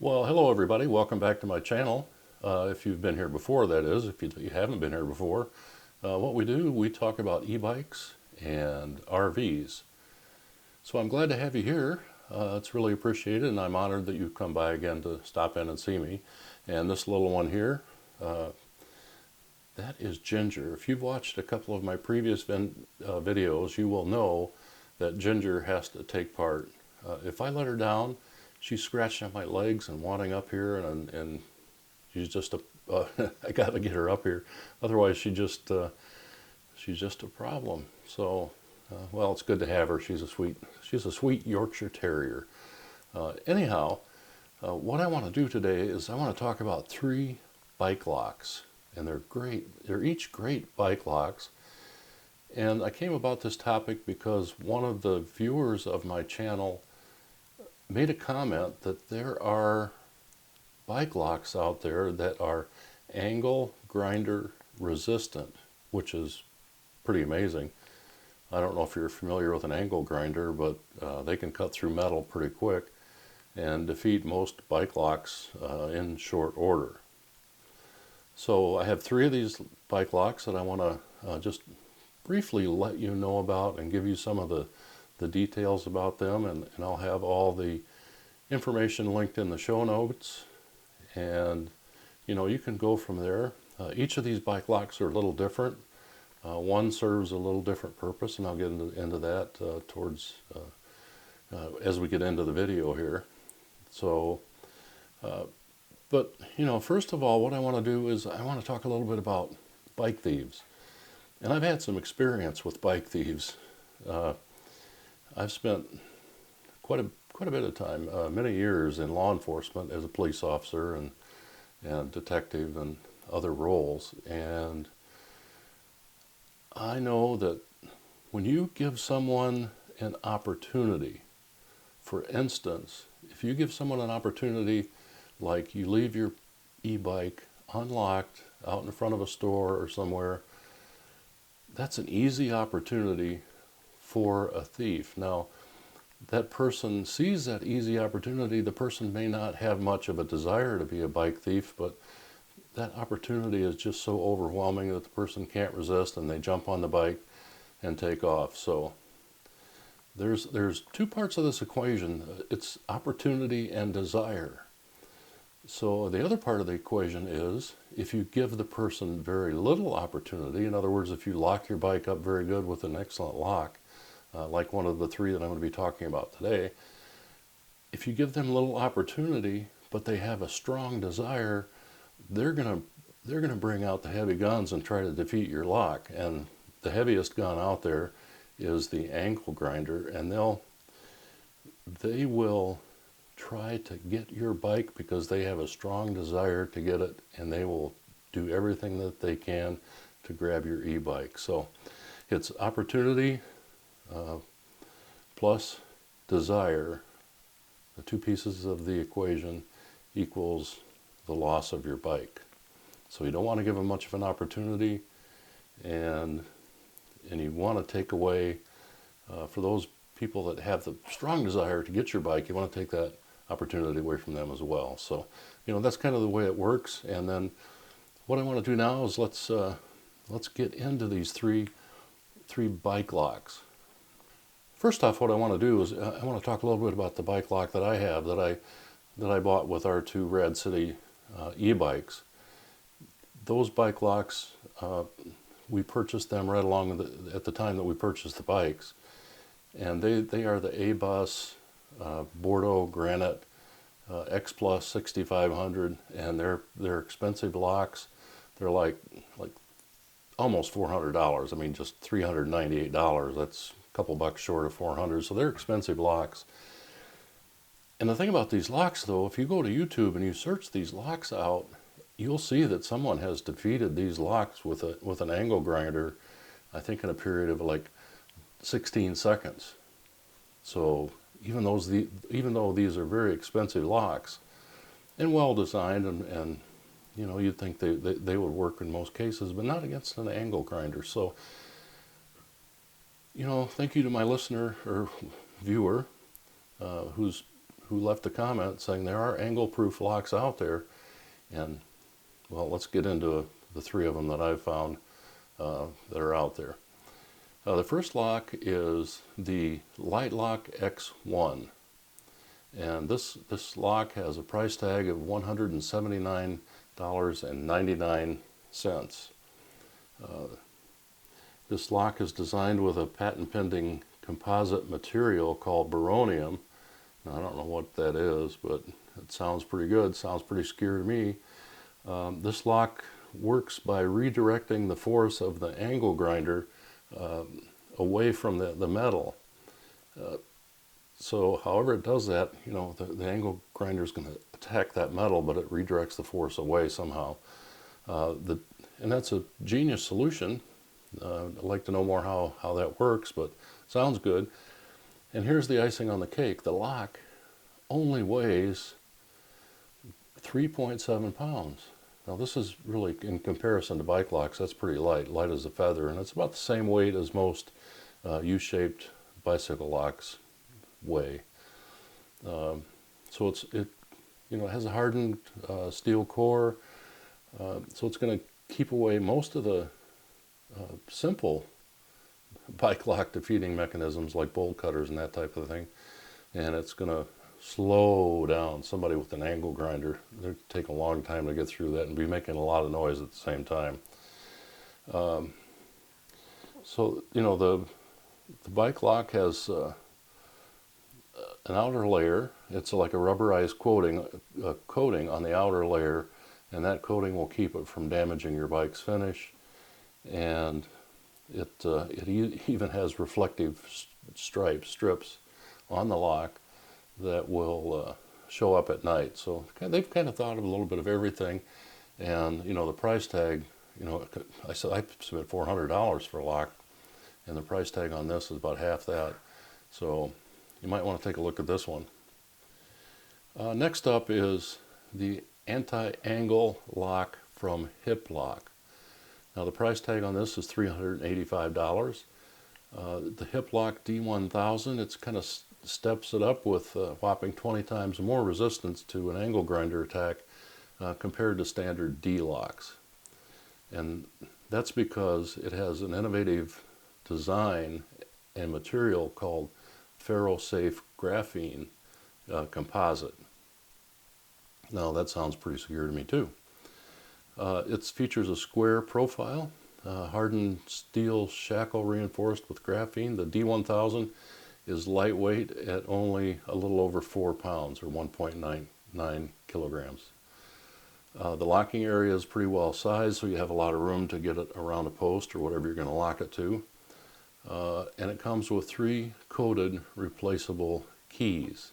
Well, hello everybody. Welcome back to my channel. If you've been here before, that is. If you haven't been here before, what we do, we talk about e-bikes and RVs. So I'm glad to have you here. It's really appreciated, and I'm honored that you've come by again to stop in and see me. And this little one here, that is Ginger. If you've watched a couple of my previous videos, you will know that Ginger has to take part. If I let her down, she's scratching at my legs and wanting up here, and she's just a I got to get her up here, otherwise she's just a problem. So well, it's good to have her. She's a sweet Yorkshire Terrier. Anyhow, what I want to do today is I want to talk about 3 bike locks, and they're great. They're each great bike locks. And I came about this topic because one of the viewers of my channel made a comment that there are bike locks out there that are angle grinder resistant, which is pretty amazing. I don't know if you're familiar with an angle grinder, but they can cut through metal pretty quick and defeat most bike locks in short order. So I have 3 of these bike locks that I want to just briefly let you know about and give you some of the details about them, and I'll have all the information linked in the show notes, and you can go from there. Each of these bike locks are a little different. One serves a little different purpose, and I'll get into that towards as we get into the video here. So but first of all, what I want to do is I want to talk a little bit about bike thieves. And I've had some experience with bike thieves. I've spent quite a bit of time, many years in law enforcement as a police officer and detective and other roles. And I know that when you give someone an opportunity, for instance, if you give someone an opportunity, like you leave your e-bike unlocked out in front of a store or somewhere, that's an easy opportunity for a thief. Now, that person sees that easy opportunity. The person may not have much of a desire to be a bike thief, but that opportunity is just so overwhelming that the person can't resist, and they jump on the bike and take off. So there's 2 parts of this equation. It's opportunity and desire. So the other part of the equation is if you give the person very little opportunity, in other words, if you lock your bike up very good with an excellent lock, like one of the 3 that I'm going to be talking about today, if you give them little opportunity, but they have a strong desire, they're going to bring out the heavy guns and try to defeat your lock. And the heaviest gun out there is the angle grinder, and they will try to get your bike because they have a strong desire to get it, and they will do everything that they can to grab your e-bike. So it's opportunity plus desire. The 2 pieces of the equation equals the loss of your bike. So you don't want to give them much of an opportunity, and you want to take away, for those people that have the strong desire to get your bike, you want to take that opportunity away from them as well. So that's kind of the way it works. And then what I want to do now is let's get into these three bike locks. First off, what I want to do is I want to talk a little bit about the bike lock that I have, that I bought with our 2 Rad City e-bikes. Those bike locks, we purchased them right along at the time that we purchased the bikes, and they are the A-Bus Bordeaux Granite X Plus 6500, and they're expensive locks. They're like almost $400. I mean, just $398. That's a couple bucks short of $400. So they're expensive locks. And the thing about these locks, though, if you go to YouTube and you search these locks out, you'll see that someone has defeated these locks with an angle grinder, I think in a period of like 16 seconds. So even though these are very expensive locks and well designed, and you'd think they would work in most cases, but not against an angle grinder. So thank you to my listener or viewer who's who left a comment saying there are angle-proof locks out there, and well, let's get into the three of them that I've found that are out there. The first lock is the Light Lock X1, and this lock has a price tag of $179.99. This lock is designed with a patent-pending composite material called boromium. Now, I don't know what that is, but it sounds pretty good, sounds pretty scary to me. This lock works by redirecting the force of the angle grinder away from the metal. So however it does that, you know, the angle grinder is going to attack that metal, but it redirects the force away somehow. And that's a genius solution. I'd like to know more how that works, but sounds good. And here's the icing on the cake. The lock only weighs 3.7 pounds. Now this is really, in comparison to bike locks, that's pretty light as a feather, and it's about the same weight as most U-shaped bicycle locks weigh. So it has a hardened steel core, so it's going to keep away most of the simple bike lock defeating mechanisms like bolt cutters and that type of thing, and it's going to slow down somebody with an angle grinder. It'll take a long time to get through that and be making a lot of noise at the same time. So you know, the bike lock has an outer layer. It's like a rubberized coating on the outer layer, and that coating will keep it from damaging your bike's finish. And it even has reflective strips on the lock that will show up at night. So they've kind of thought of a little bit of everything. And you know, the price tag, you know, I submit $400 for a lock, and the price tag on this is about half that. So you might want to take a look at this one. Next up is the anti-angle lock from Hip Lock. Now the price tag on this is $385. The Hip Lock D1000, it's kind of steps it up with a whopping 20 times more resistance to an angle grinder attack compared to standard D locks. And that's because it has an innovative design and material called ferro-safe graphene composite. Now that sounds pretty secure to me too. It features a square profile, hardened steel shackle reinforced with graphene. The D1000 is lightweight at only a little over 4 pounds, or 1.99 kilograms. The locking area is pretty well sized, so you have a lot of room to get it around a post or whatever you're going to lock it to. And it comes with 3 coated replaceable keys.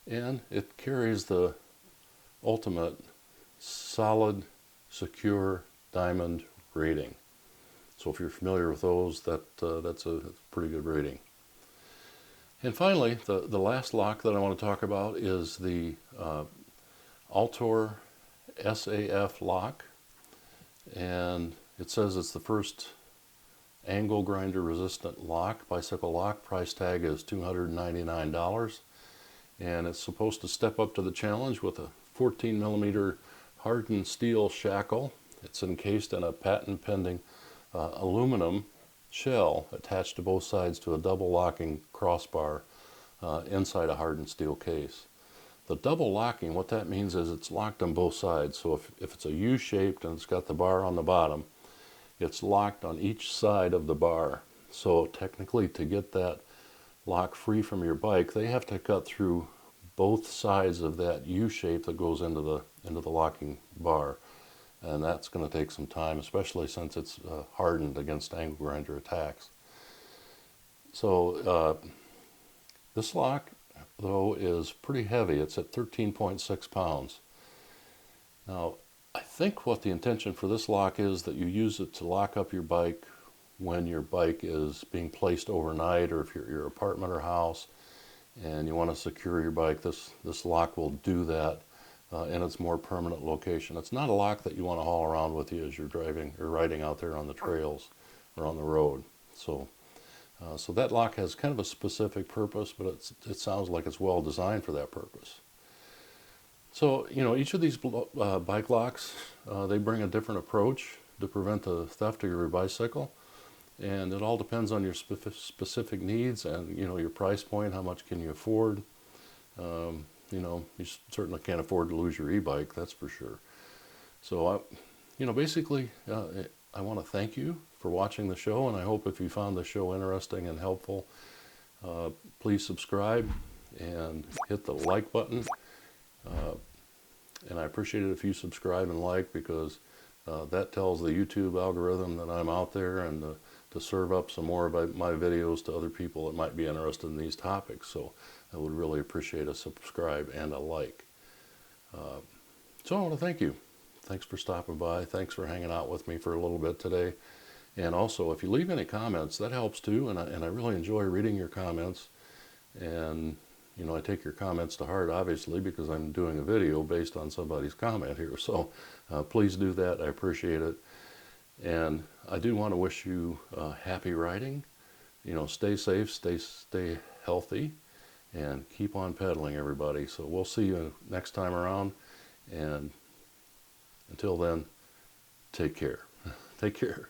And it carries the ultimate solid, secure diamond rating. So if you're familiar with those, that's a pretty good rating. And finally, the last lock that I want to talk about is the Altor SAF lock. And it says it's the first angle grinder resistant lock, bicycle lock. Price tag is $299. And it's supposed to step up to the challenge with a 14 millimeter hardened steel shackle. It's encased in a patent pending aluminum shell attached to both sides to a double locking crossbar inside a hardened steel case. The double locking, what that means is it's locked on both sides. So if it's a U-shaped and it's got the bar on the bottom, it's locked on each side of the bar. So technically, to get that lock free from your bike, they have to cut through both sides of that U-shape that goes into the locking bar. And that's going to take some time, especially since it's hardened against angle grinder attacks. So this lock, though, is pretty heavy. It's at 13.6 pounds. Now, I think what the intention for this lock is that you use it to lock up your bike when your bike is being placed overnight, or if you're at your apartment or house and you want to secure your bike, this lock will do that in its more permanent location. It's not a lock that you want to haul around with you as you're driving or riding out there on the trails or on the road. So So that lock has kind of a specific purpose, but it sounds like it's well designed for that purpose. So, each of these bike locks, they bring a different approach to prevent the theft of your bicycle. And it all depends on your specific needs and, your price point, how much can you afford. You certainly can't afford to lose your e-bike, that's for sure. So, basically, I want to thank you for watching the show, and I hope if you found the show interesting and helpful, please subscribe and hit the like button. And I appreciate it if you subscribe and like, because that tells the YouTube algorithm that I'm out there, and to serve up some more of my videos to other people that might be interested in these topics. So I would really appreciate a subscribe and a like. So I want to thank you. Thanks for stopping by. Thanks for hanging out with me for a little bit today. And also, if you leave any comments, that helps too. And I really enjoy reading your comments. And, I take your comments to heart, obviously, because I'm doing a video based on somebody's comment here. So please do that. I appreciate it. And I do want to wish you happy riding. Stay safe, stay healthy, and keep on pedaling, everybody. So we'll see you next time around. And until then, take care. Take care.